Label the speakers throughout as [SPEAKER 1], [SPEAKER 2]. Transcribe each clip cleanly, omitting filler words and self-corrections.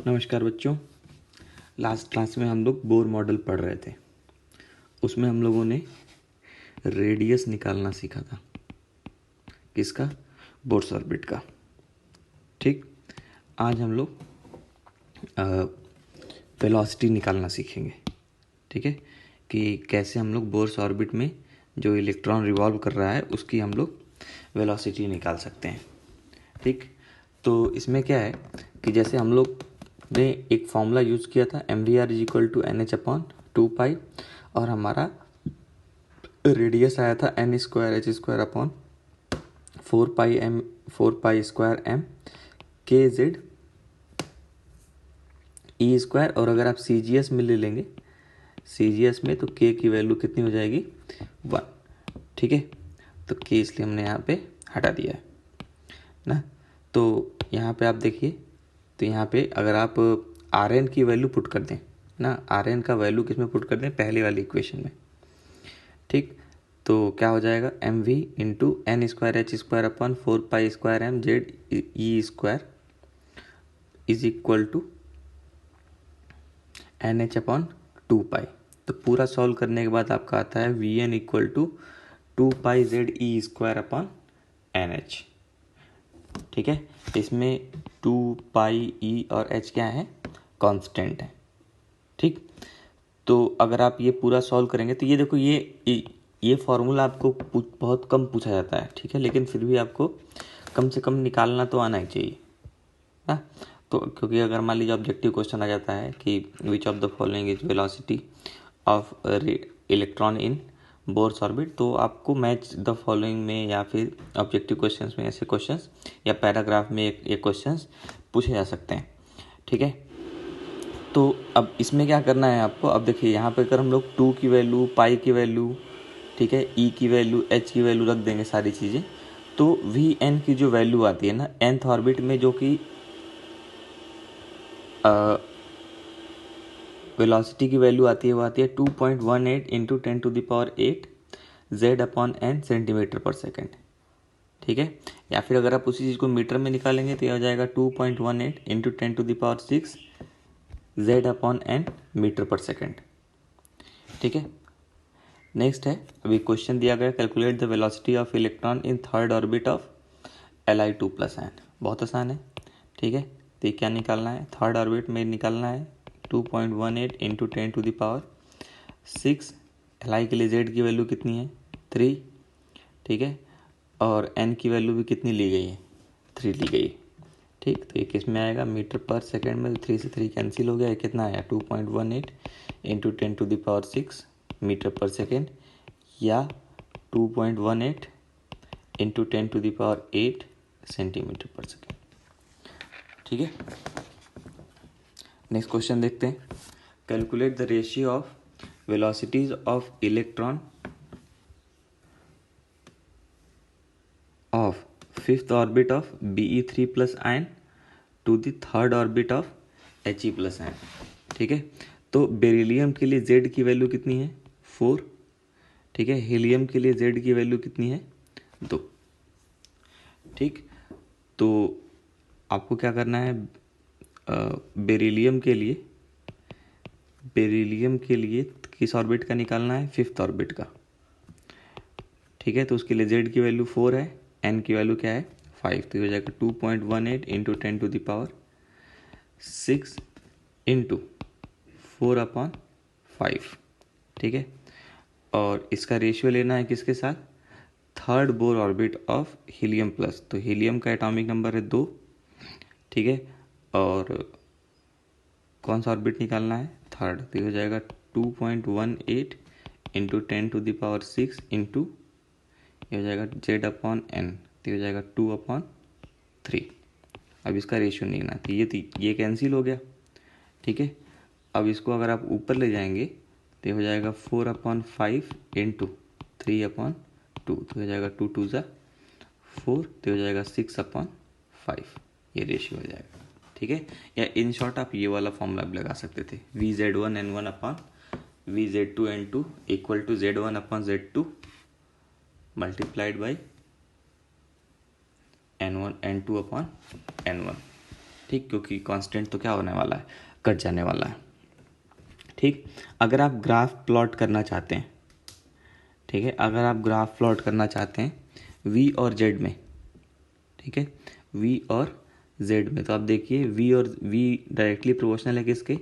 [SPEAKER 1] नमस्कार बच्चों। Last class में हम लोग बोर मॉडल पढ़ रहे थे। उसमें हम लोगों ने रेडियस निकालना सीखा था। किसका? बोर्स ऑर्बिट का। ठीक, आज हम लोग वेलोसिटी निकालना सीखेंगे। ठीक है, कि कैसे हम लोग बोर्स ऑर्बिट में जो इलेक्ट्रॉन रिवॉल्व कर रहा है उसकी हम लोग वेलोसिटी निकाल सकते हैं। ठीक, तो इसमें क्या है कि जैसे हम लोग ने एक फॉर्मूला यूज़ किया था mvr=nh/2 और हमारा रेडियस आया था n²h²/4π² kz e²। और अगर आप CGS में ले लेंगे, CGS में तो k की वैल्यू कितनी हो जाएगी? 1। ठीक है, तो k इसलिए हमने यहाँ पे हटा दिया है ना। तो यहाँ पे आप देखिए, तो यहाँ पे अगर आप Rn की वैल्यू पुट कर दें ना, Rn का वैल्यू किस में पुट कर दें? पहले वाली इक्वेशन में। ठीक, तो क्या हो जाएगा? mv into n²h²/4π²mz is equal to nh/2π। तो पूरा सॉल्व करने के बाद आपका आता है vn इक्वल टू 2πze²/nh। ठीक है, इसमें 2πe और h क्या है? कांस्टेंट है। ठीक, तो अगर आप ये पूरा सॉल्व करेंगे तो ये देखो, ये फॉर्मूला आपको बहुत कम पूछा जाता है। ठीक है, लेकिन फिर भी आपको कम से कम निकालना तो आना ही चाहिए ना। तो क्योंकि अगर मान लीजिए ऑब्जेक्टिव क्वेश्चन आ जाता है कि which of the following is velocity of electron in Bohr's orbit, तो आपको मैच द फॉलोइंग में या फिर ऑब्जेक्टिव क्वेश्चंस में ऐसे क्वेश्चंस या पैराग्राफ में ये क्वेश्चंस पूछे जा सकते हैं। ठीक है, तो अब इसमें क्या करना है आपको? अब देखिए यहाँ पे अगर हम लोग 2 की वैल्यू, पाई की वैल्यू, ठीक है, ई की वैल्यू, एच की वैल्यू रख देंगे सारी चीज़ें, तो वी एन की जो वैल्यू आती है ना nth ऑर्बिट में, जो कि वेलोसिटी की वैल्यू आती है, वो आती है 2.18 इंटू 10⁸ z/n सेंटीमीटर पर सेकेंड। ठीक है, या फिर अगर आप उसी चीज़ को मीटर में निकालेंगे तो यह हो जाएगा 2.18 इंटू 10⁶ z/n मीटर पर सेकेंड। ठीक है, नेक्स्ट है, अभी क्वेश्चन दिया गया, calculate the velocity of electron in third orbit of Li2+n। बहुत आसान है। ठीक है, तो ये क्या निकालना है? थर्ड ऑर्बिट में निकालना है 2.18 इंटू 10⁶। Li के लिए z की वैल्यू कितनी है? 3। ठीक है, और n की वैल्यू भी कितनी ली गई है? 3 ली गई। ठीक, तो ये किस में आएगा? मीटर पर सेकेंड में। 3 से 3 कैंसिल हो गया, ये कितना आया? 2.18 इंटू 10⁶ मीटर पर सेकेंड, या 2.18 इंटू 10⁸ सेंटीमीटर पर सेकेंड। ठीक है, नेक्स्ट क्वेश्चन देखते हैं। Calculate the ratio of velocities of electron of fifth orbit of Be3+ion to the third orbit of He+ion। ठीक है, तो बेरिलियम के लिए z की वैल्यू कितनी है? 4। ठीक है, हीलियम के लिए z की वैल्यू कितनी है? 2। ठीक, तो आपको क्या करना है? बेरिलियम के लिए किस ऑर्बिट का निकालना है? फिफ्थ ऑर्बिट का। ठीक है, तो उसके लिए z की वैल्यू 4 है, n की वैल्यू क्या है? 5। तो ये हो जाएगा 2.18 इंटू 10⁶ इंटू 4/5। ठीक है, और इसका रेशियो लेना है किसके साथ? Third Bohr orbit of helium plus. तो हीलियम का एटॉमिक नंबर है 2। ठीक है, और कौन सा ऑर्बिट निकालना है? थर्ड। तो ये हो जाएगा 2.18 इंटू 10⁶ इंटू ये हो जाएगा z/n, तो ये हो जाएगा 2/3। अब इसका रेशियो निकालना है, तो ये कैंसिल हो गया। ठीक है, अब इसको अगर आप ऊपर ले जाएंगे तो ये हो जाएगा 4/5 इंटू 3/2, तो हो जाएगा 2 2 ज़ा 4, तो हो जाएगा 6/5। ये रेशियो हो जाएगा। ठीक है, या इन शॉर्ट आप ये वाला फॉर्मूला भी लगा सकते थे, VZ1N1/VZ2N2 equal to Z1/Z2 multiplied by N1N2/N1। ठीक, क्योंकि कांस्टेंट तो क्या होने वाला है, कट जाने वाला है। ठीक, अगर आप ग्राफ प्लॉट करना चाहते हैं, ठीक है, अगर आप ग्राफ प्लॉट करना चाहते हैं v और z में, ठीक है, v और z में, तो आप देखिए v और v डायरेक्टली प्रोपोर्शनल है किसके,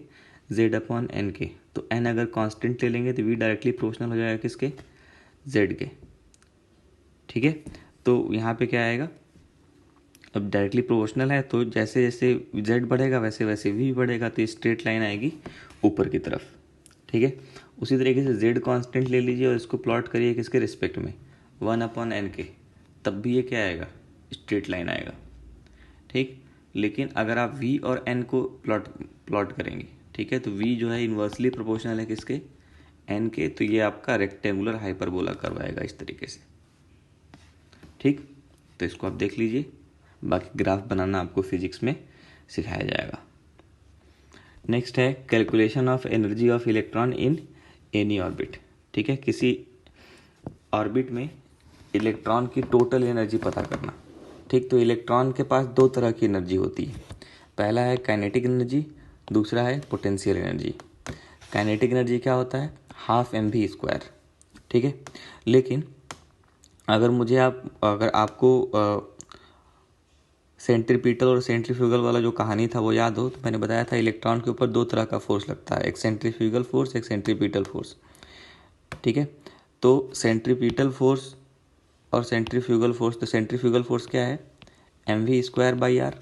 [SPEAKER 1] z अपॉन n के। तो n अगर कांस्टेंट ले लेंगे तो v डायरेक्टली प्रोपोर्शनल हो जाएगा किसके, z के। ठीक है, तो यहाँ पे क्या आएगा, अब डायरेक्टली प्रोपोर्शनल है तो जैसे जैसे z बढ़ेगा वैसे वैसे v बढ़ेगा, तो स्ट्रेट लाइन आएगी ऊपर की तरफ। ठीक है, उसी तरीके से z कांस्टेंट ले लीजिए और इसको प्लॉट करिए किसके रिस्पेक्ट में, 1/n के, तब भी ये क्या आएगा, स्ट्रेट लाइन आएगा। ठीक, लेकिन अगर आप v और n को प्लॉट करेंगे, ठीक है, तो v जो है इन्वर्सली प्रोपोर्शनल है किसके, n के, तो ये आपका रेक्टेंगुलर हाइपरबोला करवाएगा इस तरीके से। ठीक, तो इसको आप देख लीजिए, बाकी ग्राफ बनाना आपको फिजिक्स में सिखाया जाएगा। नेक्स्ट है calculation of energy of electron in any orbit. ठीक है, किसी ऑर्बिट में इलेक्ट्रॉन की टोटल एनर्जी पता करना। ठीक, तो इलेक्ट्रॉन के पास दो तरह की एनर्जी होती है, पहला है काइनेटिक एनर्जी, दूसरा है पोटेंशियल एनर्जी। काइनेटिक एनर्जी क्या होता है, हाफ mv²। ठीक है, लेकिन अगर आपको सेंट्रीपिटल और सेंट्रीफ्यूगल वाला जो कहानी था वो याद हो, तो मैंने बताया था इलेक्ट्रॉन के ऊपर दो तरह का फोर्स लगता है, एक सेंट्रीफ्यूगल फोर्स, एक सेंट्रीपिटल फोर्स। ठीक है, तो सेंट्रीपिटल फोर्स और सेंट्रीफ्यूगल फोर्स, तो सेंट्रीफ्यूगल फोर्स क्या है, mv²/r।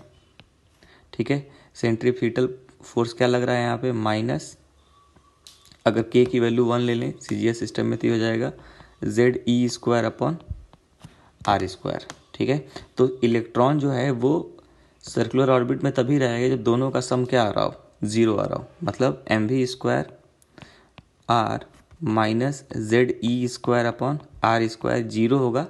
[SPEAKER 1] ठीक है, सेंट्रीपिटल फोर्स क्या लग रहा है यहाँ पे, माइनस, अगर k की वैल्यू 1 ले लें CGS सिस्टम में तो हो जाएगा ZE²/r²। ठीक है, तो इलेक्ट्रॉन जो है वो सर्कुलर ऑर्बिट में तभी रहेगा जब दोनों का सम क्या आ रहा हो, 0 आ रहा हो, मतलब mv² r माइनस ZE²/r² 0 होगा,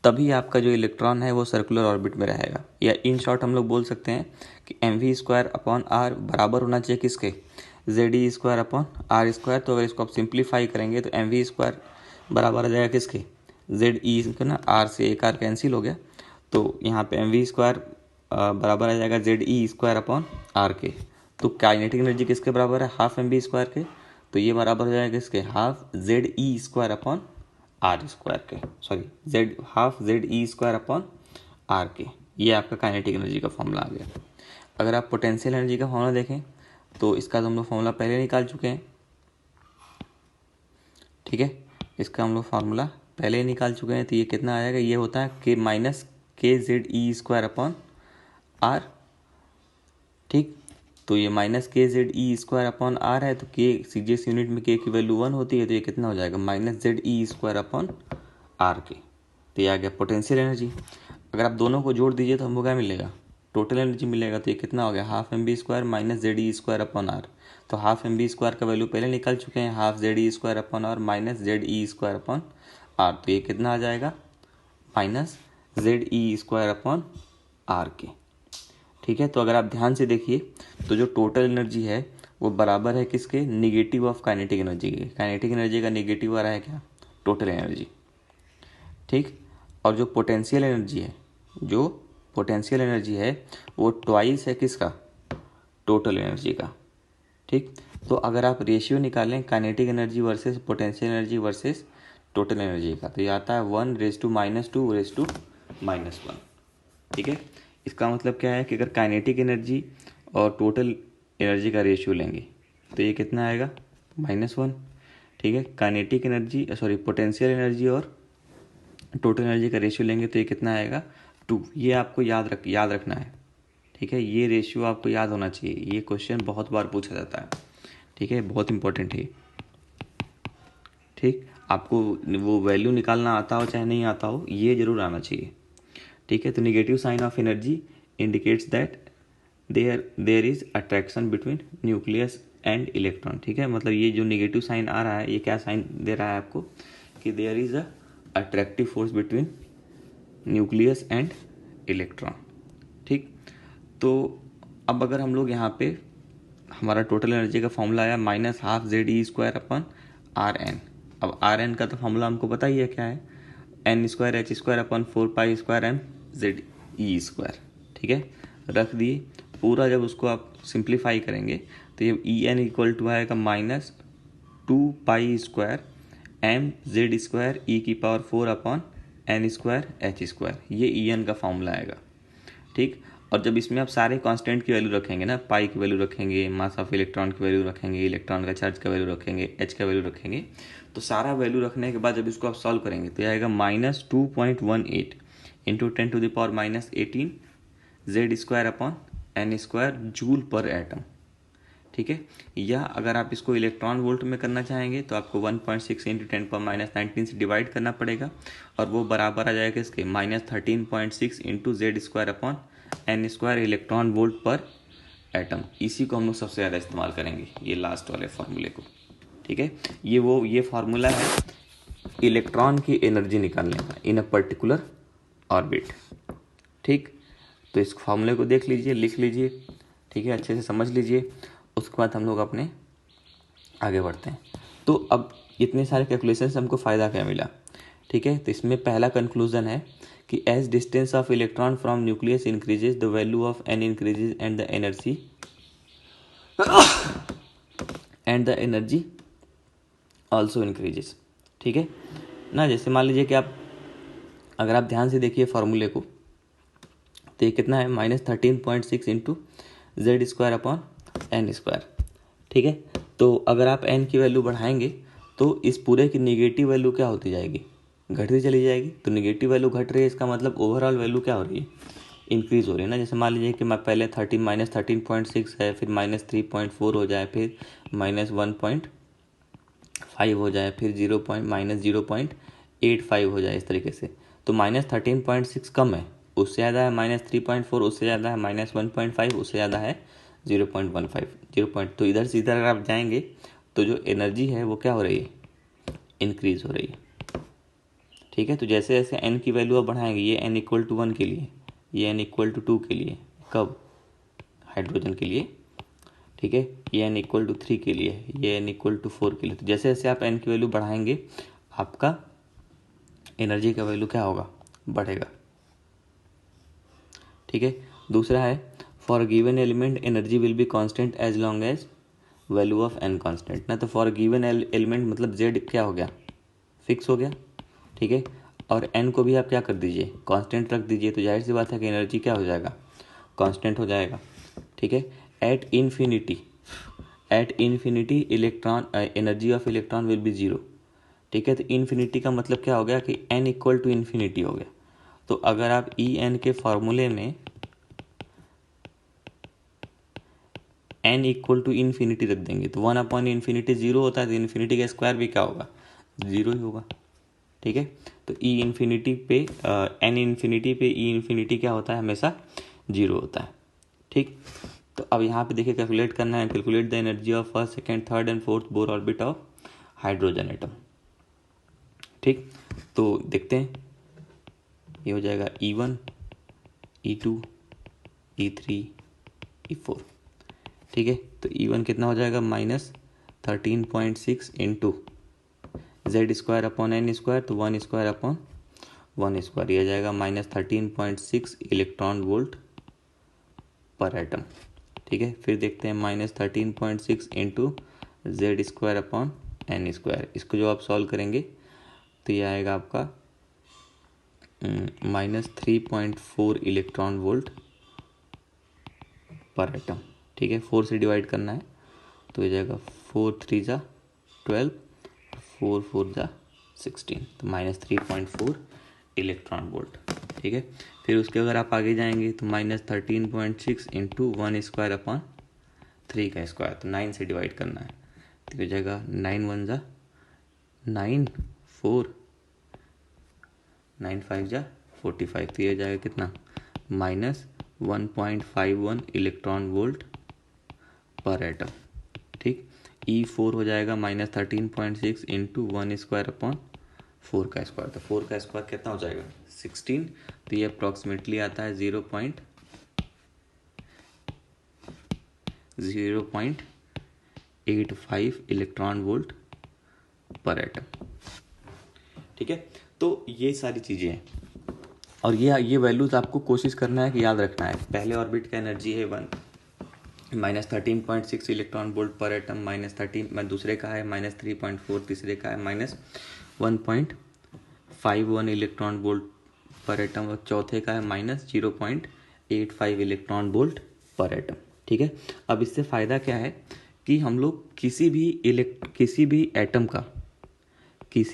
[SPEAKER 1] तभी आपका जो इलेक्ट्रॉन है वो सर्कुलर ऑर्बिट में रहेगा। या इन शॉर्ट हम लोग बोल सकते हैं कि mv²/r बराबर होना चाहिए किसके, ZE²/r²। तो अगर इसको आप सिंप्लीफाई करेंगे तो mv² बराबर आ जाएगा किसके, ZE का ना, r से एक r कैंसिल हो गया, तो यहाँ पे mv² बराबर आ जाएगा ZE²/r के। तो काइनेटिक एनर्जी किसके बराबर है, हाफ mv² के, तो ये बराबर हो जाएगा किसके, हाफ ZE²/r² के, सॉरी हाफ ZE²/r के। ये आपका काइनेटिक एनर्जी का फॉर्मूला आ गया। अगर आप पोटेंशियल एनर्जी का फॉर्मूला देखें तो इसका तो हम लोग फॉर्मूला पहले निकाल चुके हैं। ठीक है, इसका हम लोग फार्मूला पहले ही निकाल चुके हैं, तो ये कितना आएगा, ये होता है k माइनस KZE²/r। ठीक, तो ये माइनस KZE²/r है, तो k CGS यूनिट में k की वैल्यू 1 होती है, तो ये कितना हो जाएगा, माइनस ZE²/r के। तो ये आ गया पोटेंशियल एनर्जी। अगर आप दोनों को जोड़ दीजिए तो हमको क्या मिलेगा, टोटल एनर्जी मिलेगा। तो ये कितना हो गया, हाफ mv² माइनस ZE²/r। तो हाफ mv² का वैल्यू पहले निकाल चुके हैं, हाफ ZE²/r माइनस ZE²/r। तो ये कितना आ जाएगा, माइनस ZE²/r के। ठीक है, तो अगर आप ध्यान से देखिए तो जो टोटल एनर्जी है वो बराबर है किसके, निगेटिव ऑफ काइनेटिक एनर्जी के। काइनेटिक एनर्जी का निगेटिव आ रहा है क्या, टोटल एनर्जी। ठीक, और जो पोटेंशियल एनर्जी है वो ट्वाइस है किसका, टोटल एनर्जी का। ठीक, तो अगर आप रेशियो निकालें kinetic energy versus potential energy versus total energy का, तो ये आता है 1:-2:1। ठीक है, इसका मतलब क्या है कि अगर काइनेटिक एनर्जी और टोटल एनर्जी का रेशियो लेंगे तो ये कितना आएगा, -1। ठीक है, काइनेटिक एनर्जी पोटेंशियल एनर्जी और टोटल एनर्जी का रेशियो लेंगे तो ये कितना आएगा, 2। ये आपको याद रखना है। ठीक है, ये रेशियो आपको याद होना चाहिए, ये क्वेश्चन बहुत बार पूछा जाता है। ठीक है, बहुत इंपॉर्टेंट है। ठीक, आपको वो वैल्यू निकालना आता हो चाहे नहीं आता हो, ये जरूर आना चाहिए। ठीक है, तो negative sign of energy indicates that there is attraction between nucleus and electron. ठीक है, मतलब ये जो नेगेटिव साइन आ रहा है ये क्या साइन दे रहा है आपको, कि there is a attractive force between nucleus and electron. ठीक, तो अब अगर हम लोग यहाँ पे हमारा टोटल एनर्जी का फॉर्मूला आया -12 ZE²/Rn। अब Rn का तो फॉर्मूला हमको पता ही है क्या है, n²h²/4π²m ZE²। ठीक है, रख दिए, पूरा जब उसको आप सिंप्लीफाई करेंगे तो ये ई एन इक्वल टू आएगा minus 2 pi square M Z square E की power 4 upon N square H square, ये ई एन का फॉर्मूला आएगा। ठीक, और जब इसमें आप सारे कांस्टेंट की वैल्यू रखेंगे ना, पाई की वैल्यू रखेंगे, मास ऑफ इलेक्ट्रॉन की वैल्यू रखेंगे, इलेक्ट्रॉन का चार्ज का वैल्यू रखेंगे, एच का वैल्यू रखेंगे, तो सारा वैल्यू रखने के बाद जब इसको आप सॉल्व करेंगे तो आएगा minus 2.18 into 10⁻−18 Z square upon N square joule per atom. ठीक है, या अगर आप इसको इलेक्ट्रॉन वोल्ट में करना चाहेंगे तो आपको 1.6 इंटू 10⁻19 से डिवाइड करना पड़ेगा, और वो बराबर आ जाएगा इसके -13.6 into Z square upon N square electron volt per atom. इसी को हम लोग सबसे ज़्यादा इस्तेमाल करेंगे, ये लास्ट वाले फार्मूले को। ठीक है, ये फार्मूला है इलेक्ट्रॉन की एनर्जी निकालने का इन अ पर्टिकुलर ऑर्बिट। ठीक, तो इस फार्मूले को देख लीजिए, लिख लीजिए, ठीक है, अच्छे से समझ लीजिए। उसके बाद हम लोग अपने आगे बढ़ते हैं। तो अब इतने सारे कैलकुलेशन से हमको फ़ायदा क्या मिला? ठीक है, तो इसमें पहला कंक्लूजन है कि as distance of electron from nucleus increases the value of n increases and the energy also increases. ठीक है ना, जैसे मान लीजिए कि आप अगर आप ध्यान से देखिए फार्मूले को, तो ये कितना है -13.6 into Z square upon N square. ठीक है, तो अगर आप एन की वैल्यू बढ़ाएंगे तो इस पूरे की निगेटिव वैल्यू क्या होती जाएगी? घटती चली जाएगी। तो निगेटिव वैल्यू घट रही है, इसका मतलब ओवरऑल वैल्यू क्या हो रही है? इंक्रीज हो रही है ना। जैसे मान लीजिए कि मैं पहले -13.6 है, फिर -3.4 हो जाए, फिर -1.5 हो जाए, फिर -0.85 हो जाए, इस तरीके से। तो -13.6 कम है, उससे ज़्यादा है -3.4, उससे ज़्यादा है -1.5, उससे ज़्यादा है 0.15 तो इधर से इधर अगर आप जाएंगे तो जो एनर्जी है वो क्या हो रही है? इंक्रीज हो रही है। ठीक है, तो जैसे जैसे एन की वैल्यू आप बढ़ाएंगे, ये एन इक्वल टू 1 के लिए, ये एन इक्वल टू 2 के लिए, कब? हाइड्रोजन के लिए। ठीक है, ये एन इक्वल टू 3 के लिए, ये एन इक्वल टू 4 के लिए। तो जैसे जैसे आप एन की वैल्यू बढ़ाएंगे आपका एनर्जी का वैल्यू क्या होगा? बढ़ेगा। ठीक है, दूसरा है for given element energy will be constant as long as value of n constant ना। तो फॉर गिवन एलिमेंट मतलब जेड क्या हो गया? फिक्स हो गया। ठीक है, और एन को भी आप क्या कर दीजिए? कांस्टेंट रख दीजिए। तो जाहिर सी बात है कि एनर्जी क्या हो जाएगा? कांस्टेंट हो जाएगा। ठीक है, at infinity electron energy of electron will be 0। ठीक है, तो इन्फिनिटी का मतलब क्या हो गया कि एन इक्वल टू इन्फिनिटी हो गया। तो अगर आप ई एन के फॉर्मूले में एन इक्वल टू इन्फिनिटी रख देंगे तो 1/इन्फिनिटी 0 होता है, तो इन्फिनिटी का स्क्वायर भी क्या होगा? 0 ही होगा। ठीक है, तो ई इन्फिनिटी पे एन इन्फिनिटी पे ई इन्फिनिटी क्या होता है? हमेशा 0 होता है। ठीक, तो अब यहाँ पे देखिए कैलकुलेट करना है, calculate the energy of first, second, third and fourth Bohr orbit of hydrogen atom. ठीक, तो देखते हैं, ये हो जाएगा E1 E2 E3 E4। ठीक है, तो E1 कितना हो जाएगा? -13.6 into Z square upon N square, तो 1 स्क्वायर अपॉन 1 स्क्वायर, यह जाएगा -13.6 इलेक्ट्रॉन वोल्ट पर एटम। ठीक है, फिर देखते हैं -13.6 into Z square upon N square. इसको जो आप सॉल्व करेंगे तो ये आएगा आपका -3.4 इलेक्ट्रॉन वोल्ट पर एटम। ठीक है, 4 से डिवाइड करना है तो ये जाएगा 4 3 जा 12, 4 4 जा 16, तो -3.4 इलेक्ट्रॉन वोल्ट। ठीक है, फिर उसके अगर आप आगे जाएंगे तो -13.6 इंटू 1 स्क्वायर अपॉन 3 का स्क्वायर, तो 9 से डिवाइड करना है तो हो जाएगा 9 1 जा 9, 4 9 5 जा 45, तो ये जाएगा कितना? -1.51 इलेक्ट्रॉन वोल्ट पर एटम। ठीक, E4 हो जाएगा -13.6 इंटू 1 स्क्वायर अपॉन 4 का स्क्वायर, तो 4 का स्क्वायर कितना हो जाएगा? 16, तो ये अप्रॉक्सीमेटली आता है 0.85 इलेक्ट्रॉन वोल्ट पर एटम। ठीक है, तो ये सारी चीज़ें हैं, और ये वैल्यूज आपको कोशिश करना है कि याद रखना है। पहले ऑर्बिट का एनर्जी है 1, -13.6 इलेक्ट्रॉन वोल्ट पर एटम, -13 दूसरे का है, -3.4 तीसरे का है, -1.51 इलेक्ट्रॉन वोल्ट पर एटम और चौथे का है -0.85 इलेक्ट्रॉन वोल्ट पर एटम। ठीक है, अब इससे फ़ायदा क्या है कि हम लोग किसी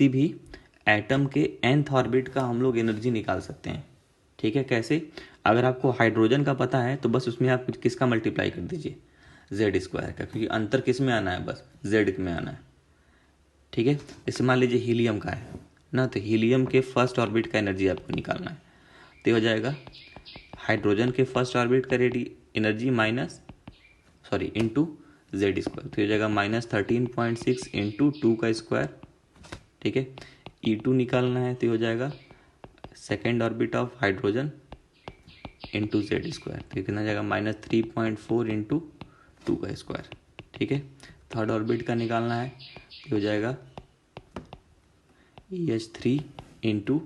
[SPEAKER 1] भी एटम के nth ऑर्बिट का हम लोग एनर्जी निकाल सकते हैं। ठीक है, कैसे? अगर आपको हाइड्रोजन का पता है तो बस उसमें आप किसका मल्टीप्लाई कर दीजिए, जेड स्क्वायर का, क्योंकि अंतर किस में आना है, बस जेड में आना है। ठीक है, इसे मान लीजिए हीलियम का है ना, तो हीलियम के फर्स्ट ऑर्बिट का एनर्जी आपको निकालना है, तो हो जाएगा हाइड्रोजन के फर्स्ट ऑर्बिट का एनर्जी इंटू जेड स्क्वायर, तो हो जाएगा -13.6 इंटू 2 का स्क्वायर। ठीक है, E2 निकालना है तो हो जाएगा second orbit of hydrogen into Z square, तो कितना जाएगा -3.4 इंटू 2 का स्क्वायर। ठीक है, थर्ड ऑर्बिट का निकालना है तो हो जाएगा EH3 इंटू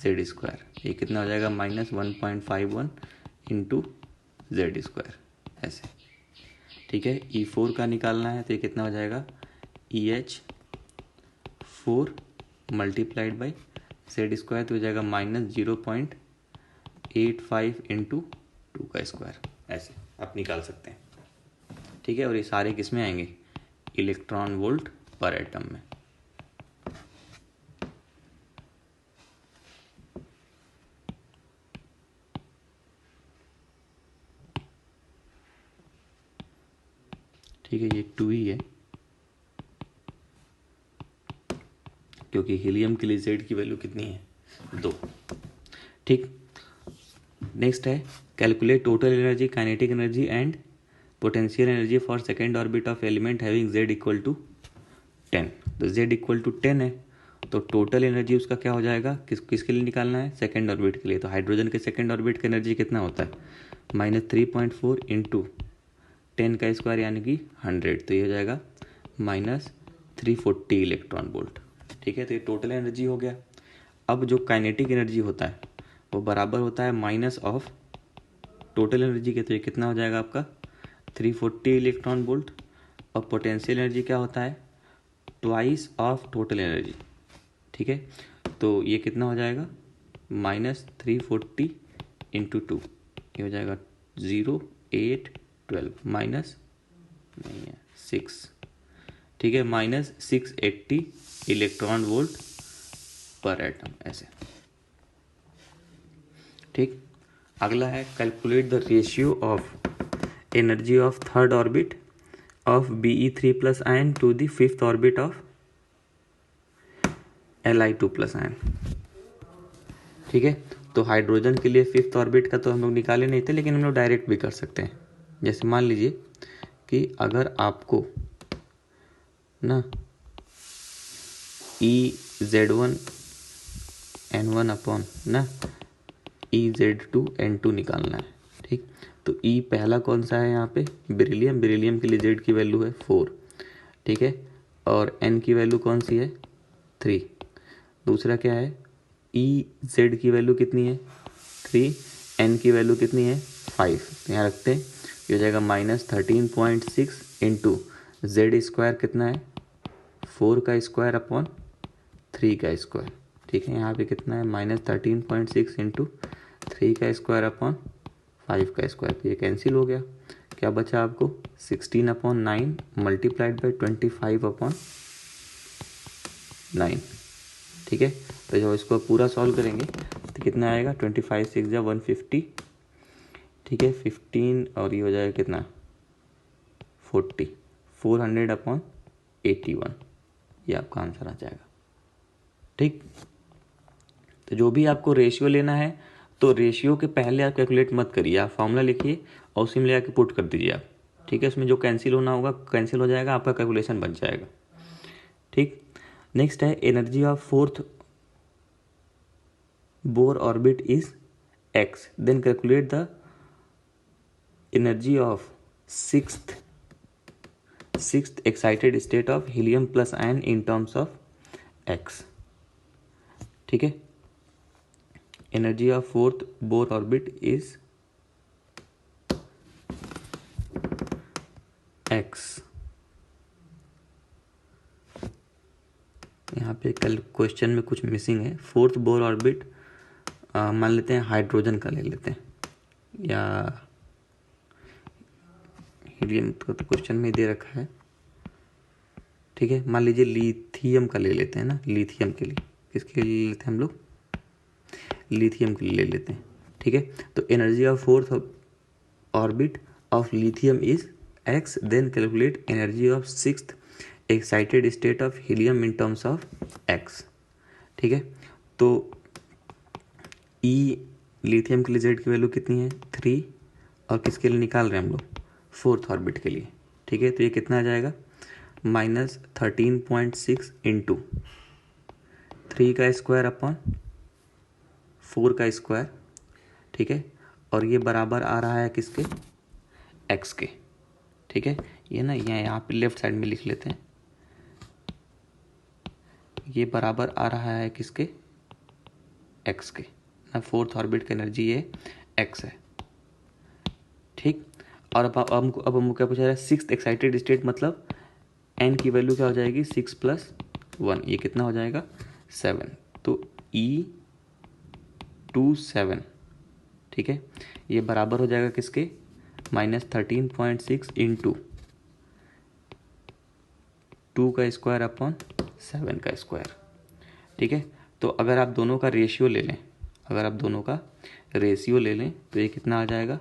[SPEAKER 1] जेड स्क्वायर, ये कितना हो जाएगा -1.51 इंटू जेड स्क्वायर, ऐसे। ठीक है, E4 का निकालना है तो ये कितना हो जाएगा EH4 multiplied by Z square, तो हो जाएगा -0.85 इंटू 2 का स्क्वायर, ऐसे आप निकाल सकते हैं। ठीक है, और ये सारे किस में आएंगे, इलेक्ट्रॉन वोल्ट पर एटम में। ठीक है, ये 2 ही है, क्योंकि हीलियम के लिए जेड की वैल्यू कितनी है, 2। ठीक, नेक्स्ट है calculate total energy, kinetic energy and potential energy for second orbit of element having Z equal to 10। तो जेड इक्वल टू 10 है, तो टोटल एनर्जी उसका क्या हो जाएगा, किसके लिए निकालना है, सेकेंड ऑर्बिट के लिए। तो हाइड्रोजन के सेकेंड ऑर्बिट का एनर्जी कितना होता है, -3.4 इंटू 10 का स्क्वायर यानी कि 100, तो ये हो जाएगा -340 इलेक्ट्रॉन वोल्ट। ठीक है, तो ये टोटल एनर्जी हो गया। अब जो काइनेटिक एनर्जी होता है वो बराबर होता है माइनस ऑफ टोटल एनर्जी के, तो ये कितना हो जाएगा आपका 340 इलेक्ट्रॉन वोल्ट। और पोटेंशियल एनर्जी क्या होता है, ट्वाइस ऑफ टोटल एनर्जी। ठीक है, तो ये कितना हो जाएगा -340 इंटू 2, ये हो जाएगा 0, 8, 12 माइनस नहीं है 6। ठीक है, -680 इलेक्ट्रॉन वोल्ट पर एटम, ऐसे। ठीक, अगला है calculate the ratio of energy of third orbit of Be3 plus ion to the fifth orbit of Li2 plus ion. ठीक है, तो हाइड्रोजन के लिए फिफ्थ ऑर्बिट का तो हम लोग निकाले नहीं थे, लेकिन हम लोग डायरेक्ट भी कर सकते हैं। जैसे मान लीजिए कि अगर आपको ना EZ1 N1 अपॉन ना EZ2 N2 निकालना है। ठीक, तो E पहला कौन सा है यहाँ पे, बेरिलियम के लिए Z की वैल्यू है 4। ठीक है, और N की वैल्यू कौन सी है, 3। दूसरा क्या है, EZ की वैल्यू कितनी है, 3, N की वैल्यू कितनी है, 5। तो यहाँ रखते हैं, ये हो जाएगा -13.6 इंटू जेड स्क्वायर कितना है, 4 का स्क्वायर अपॉन 3 का स्क्वायर। ठीक है, यहाँ पे कितना है -13.6 इंटू 3 का स्क्वायर अपॉन 5 का स्क्वायर, तो ये कैंसिल हो गया। क्या बचा आपको 16/9 मल्टीप्लाइड बाई 25/9। ठीक है, तो जब इसको पूरा सॉल्व करेंगे तो कितना आएगा, 25 6 जा 150। ठीक है, 15 और ये हो जाएगा कितना 40, 400/81, ये आपका आंसर आ जाएगा। ठीक, तो जो भी आपको रेशियो लेना है तो रेशियो के पहले आप कैलकुलेट मत करिए, आप फॉर्मूला लिखिए और उसी में ले आके पुट कर दीजिए आप। ठीक है, उसमें जो कैंसिल होना होगा कैंसिल हो जाएगा, आपका कैलकुलेशन बच जाएगा। ठीक, नेक्स्ट है energy of fourth Bohr orbit is x, then calculate the energy of sixth excited state of helium plus ion in terms of x। ठीक है, energy of fourth Bohr orbit is X. यहाँ पे कल question में कुछ missing है। Fourth Bohr orbit मान लेते हैं हाइड्रोजन का ले लेते हैं या हीलियम, तो क्वेश्चन में दे रखा है। ठीक है, मान लीजिए लिथियम का ले लेते हैं ना। लिथियम के लिए किसके लिए ले लेते हैं हम लोग? लिथियम के लिए ले लेते हैं। ठीक है, तो energy of fourth orbit of lithium is X, then calculate energy of sixth excited state of helium in terms of X. ठीक है, तो ई लिथियम के लिए जेड की वैल्यू कितनी है? 3, और किसके लिए निकाल रहे हैं हम लोग? फोर्थ ऑर्बिट के लिए। ठीक है, तो ये कितना आ जाएगा? -13.6 इंटू 3 का स्क्वायर अपॉन 4 का स्क्वायर। ठीक है, और ये बराबर आ रहा है किसके? एक्स के। ठीक है, ये ना यहाँ पे लेफ्ट साइड में लिख लेते हैं। ये बराबर आ रहा है किसके? एक्स के ना। फोर्थ ऑर्बिट की एनर्जी ये एक्स है। ठीक, और अब हमको क्या पूछा है? सिक्स्थ एक्साइटेड स्टेट, मतलब एन की वैल्यू क्या हो जाएगी? 6 + 1, ये कितना हो जाएगा? 7। तो E27, ठीक है, ये बराबर हो जाएगा किसके? -13.6 इंटू 2 का स्क्वायर अपॉन 7 का स्क्वायर। ठीक है, तो अगर आप दोनों का रेशियो ले लें, तो ये कितना आ जाएगा?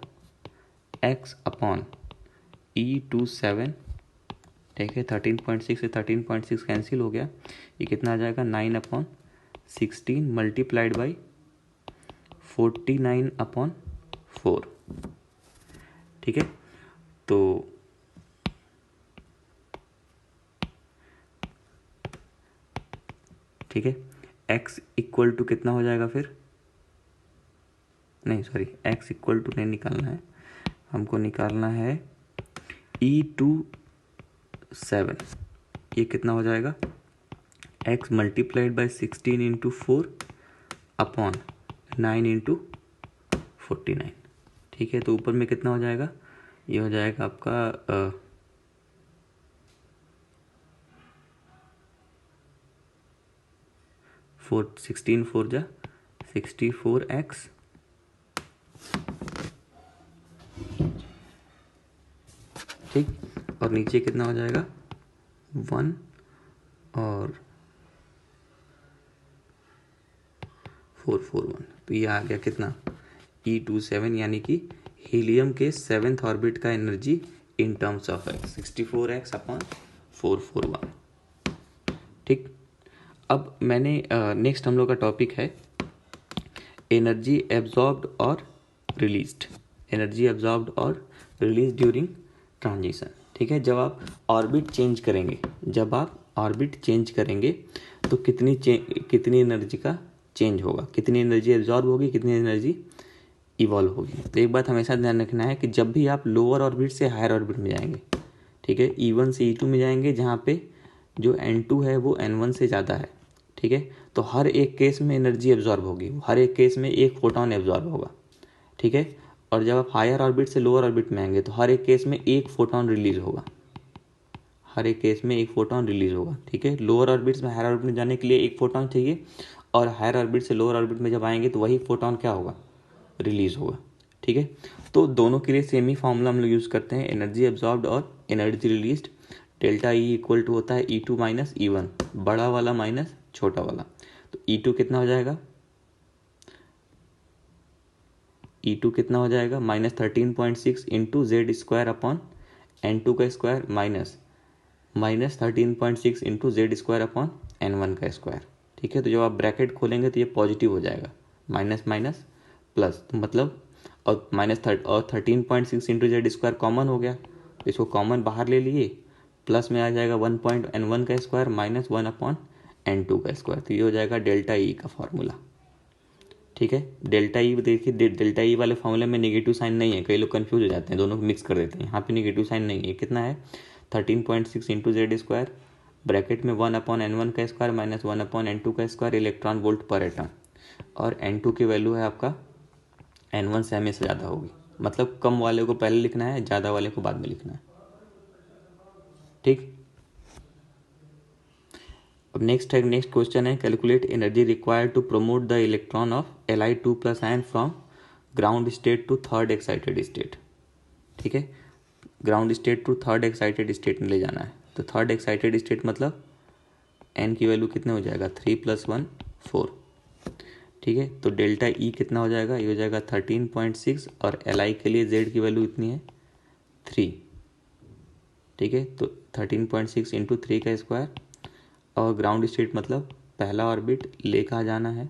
[SPEAKER 1] x upon E27। ठीक है, 13.6 से 13.6 कैंसिल हो गया। ये कितना आ जाएगा? 9/16 मल्टीप्लाइड बाई 49/4। ठीक है, तो ठीक है, x इक्वल टू कितना हो जाएगा फिर? नहीं सॉरी, x इक्वल टू नहीं निकालना है, हमको निकालना है E27। ये कितना हो जाएगा? x multiplied by 16 into 4 upon 9 into 49। ठीक है, तो ऊपर में कितना हो जाएगा? ये हो जाएगा आपका 16 4 जा 64x, ठीक, और नीचे कितना हो जाएगा? 1 और 441। तो ये आ गया कितना? E27, यानी कि हीलियम के 7th ऑर्बिट का energy in terms of x 64x upon 441। ठीक, अब मैंने नेक्स्ट हम लोग का टॉपिक है एनर्जी एब्जॉर्ब्ड और रिलीज्ड। एनर्जी एब्जॉर्ब्ड और रिलीज ड्यूरिंग ट्रांजिशन। ठीक है, जब आप ऑर्बिट चेंज करेंगे तो कितनी एनर्जी का चेंज होगा, कितनी एनर्जी एब्जॉर्ब होगी, कितनी एनर्जी इवॉल्व होगी। तो एक बात हमेशा ध्यान रखना है कि जब भी आप लोअर ऑर्बिट से हायर ऑर्बिट में जाएंगे, ठीक है, E1 से E2 में जाएंगे, जहाँ पे जो N2 है वो N1 से ज़्यादा है। ठीक है, तो हर एक केस में एनर्जी एब्जॉर्ब होगी, हर एक केस में एक फोटोन एब्जॉर्ब होगा। ठीक है, और जब आप हायर ऑर्बिट से लोअर ऑर्बिट में आएंगे तो हर एक केस में एक फोटोन रिलीज होगा, ठीक है, लोअर ऑर्बिट से हायर ऑर्बिट में जाने के लिए एक फोटोन चाहिए, और हायर ऑर्बिट से लोअर ऑर्बिट में जब आएंगे तो वही फोटोन क्या होगा? रिलीज होगा। ठीक है, तो दोनों के लिए सेम ही फॉर्मूला हम लोग यूज़ करते हैं, एनर्जी एब्जॉर्ब्ड और energy released. Delta E equal to होता है E2 माइनस E1, बड़ा वाला माइनस छोटा वाला। तो E2 कितना हो जाएगा? -13.6 into Z square upon N2 का square minus 13.6 into Z square upon N1 का स्क्वायर। ठीक है, तो जब आप ब्रैकेट खोलेंगे तो ये पॉजिटिव हो जाएगा, माइनस माइनस प्लस, तो मतलब और और 13.6 इंटू जेड स्क्वायर कॉमन हो गया, तो इसको कॉमन बाहर ले लिए, प्लस में आ जाएगा 1.N1 का स्क्वायर माइनस 1/N2 का स्क्वायर। तो ये हो जाएगा डेल्टा E का फॉर्मूला। ठीक है, डेल्टा E देखिए, डेल्टा E वाले फॉर्मूले में नेगेटिव साइन नहीं है, कई लोग कंफ्यूज हो जाते हैं, दोनों को मिक्स कर देते हैं। यहाँ पे नेगेटिव साइन नहीं है। कितना है? 13.6 इंटू जेड स्क्वायर ब्रैकेट में 1/N1 का स्क्वायर माइनस 1/N2 का square electron volt per atom, और N2 की वैल्यू है आपका N1 से हमेशा ज़्यादा होगी, मतलब कम वाले को पहले लिखना है, ज़्यादा वाले को बाद में लिखना है। ठीक। अब नेक्स्ट क्वेश्चन है, calculate energy required to promote the electron of Li2+ ion from ground state to third excited state. ठीक है, ground state to third excited state में ले जाना है। तो थर्ड एक्साइटेड स्टेट मतलब n की वैल्यू कितने हो जाएगा, 3 + 1 4। ठीक है, तो डेल्टा E कितना हो जाएगा, ये हो जाएगा 13.6 और Li के लिए Z की वैल्यू इतनी है 3। ठीक है, तो 13.6 × 3 का स्क्वायर, और ग्राउंड स्टेट मतलब पहला ऑर्बिट लेकर जाना है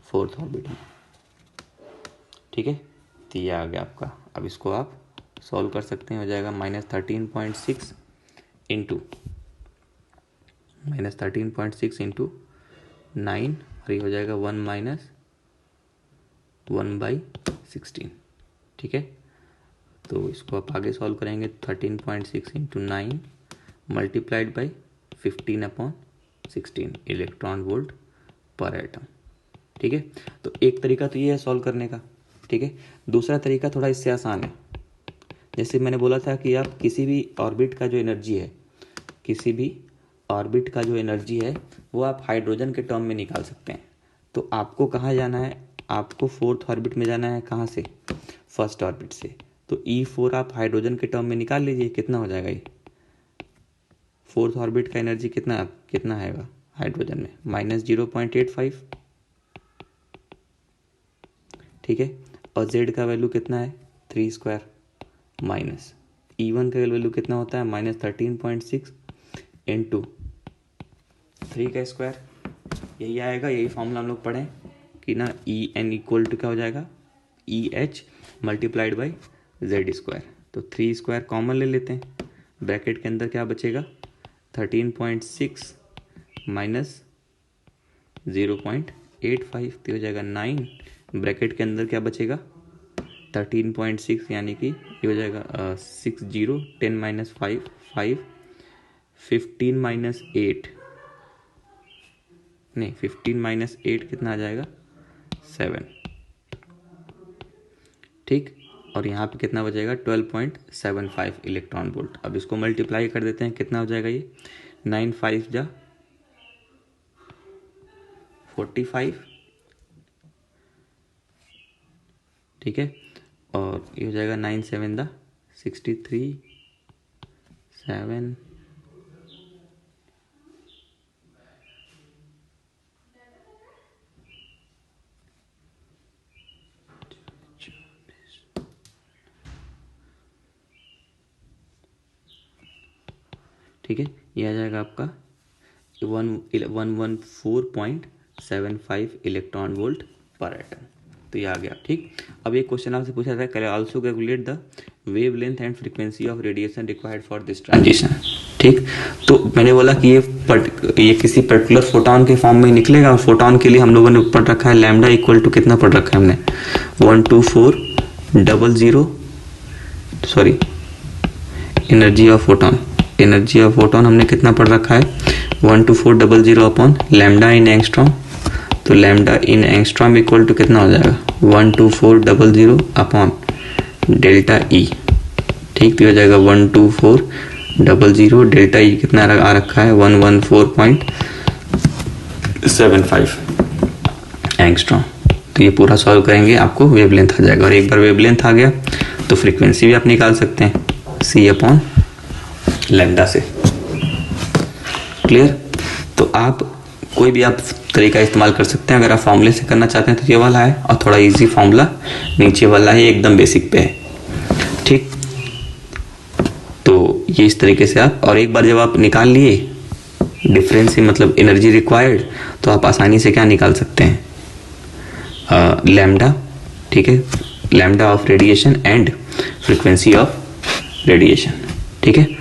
[SPEAKER 1] फोर्थ ऑर्बिट में। ठीक है, तो ये आ गया आपका। अब इसको आप सॉल्व कर सकते हैं, हो जाएगा -13.6 × 9 और ये हो जाएगा 1 - 1/16। ठीक है, तो इसको आप आगे सॉल्व करेंगे, 13.6 × 9 multiplied by 15/16 electron volt per atom. ठीक है, तो एक तरीका तो ये है सॉल्व करने का। ठीक है, दूसरा तरीका थोड़ा इससे आसान है। जैसे मैंने बोला था कि आप किसी भी ऑर्बिट का जो एनर्जी है वो आप हाइड्रोजन के टर्म में निकाल सकते हैं। तो आपको कहाँ जाना है, आपको फोर्थ ऑर्बिट में जाना है। कहाँ से, फर्स्ट ऑर्बिट से। तो E4 आप हाइड्रोजन के टर्म में निकाल लीजिए, कितना हो जाएगा ये, फोर्थ ऑर्बिट का एनर्जी कितना आएगा हाइड्रोजन में, -0.85। ठीक है, और Z का वैल्यू कितना है 3² माइनस E1 का वैल्यू कितना होता है -13.6 × 3 का स्क्वायर। यही आएगा, यही फॉर्मूला हम लोग पढ़ें कि ना En = क्या हो जाएगा, EH मल्टीप्लाइड बाई Z²। तो 3² कॉमन ले लेते हैं, ब्रैकेट के अंदर क्या बचेगा 13.6 माइनस 0.85, तो हो जाएगा 9। ब्रैकेट के अंदर क्या बचेगा 13.6 यानी कि ये हो जाएगा 6 0 10 - 5 5 15 - 8 नहीं 15 - 8 कितना आ जाएगा 7। ठीक, और यहाँ पे कितना बचेगा 12.75 इलेक्ट्रॉन वोल्ट। अब इसको मल्टीप्लाई कर देते हैं, कितना हो जाएगा ये 9 5 जा 45। ठीक है, और ये हो जाएगा 9 7 दा 63 7 ठीक है, ये आ जाएगा आपका 114.75 इलेक्ट्रॉन वोल्ट पर एटम। तो ये आ गया। ठीक, अब एक क्वेश्चन आपसे पूछा था, can also calculate the wavelength and frequency of radiation required for this transition. ठीक, तो मैंने बोला कि ये किसी पर्टिकुलर फोटॉन के फॉर्म में निकलेगा, और फोटॉन के लिए हम लोगों ने पढ़ रखा है लैम्डा = कितना पढ़ रखा है हमने 12400 एनर्जी ऑफ फोटोन हमने कितना पढ़ रखा है 12400 अपॉन लैम्डा इन एंगस्ट्रॉम। तो लैम्डा इन एंगस्ट्रॉम = कितना हो जाएगा 12400 अपॉन डेल्टा E। ठीक, तो हो जाएगा 12400 डेल्टा E कितना आ रखा है 114.75 एंगस्ट्रॉम। तो ये पूरा सॉल्व करेंगे, आपको वेवलेंथ आ जाएगा, और एक बार वेवलेंथ आ गया तो फ्रीक्वेंसी भी आप निकाल सकते हैं C/λ से। क्लियर, तो आप कोई भी आप तरीका इस्तेमाल कर सकते हैं। अगर आप फॉर्मूले से करना चाहते हैं तो ये वाला है, और थोड़ा इजी फॉर्मूला नीचे वाला है, एकदम बेसिक पे है। ठीक, तो ये इस तरीके से आप, और एक बार जब आप निकाल लिए डिफरेंस मतलब एनर्जी रिक्वायर्ड, तो आप आसानी से क्या निकाल सकते हैं लैम्डा। ठीक है, lambda of radiation and frequency of radiation. ठीक है,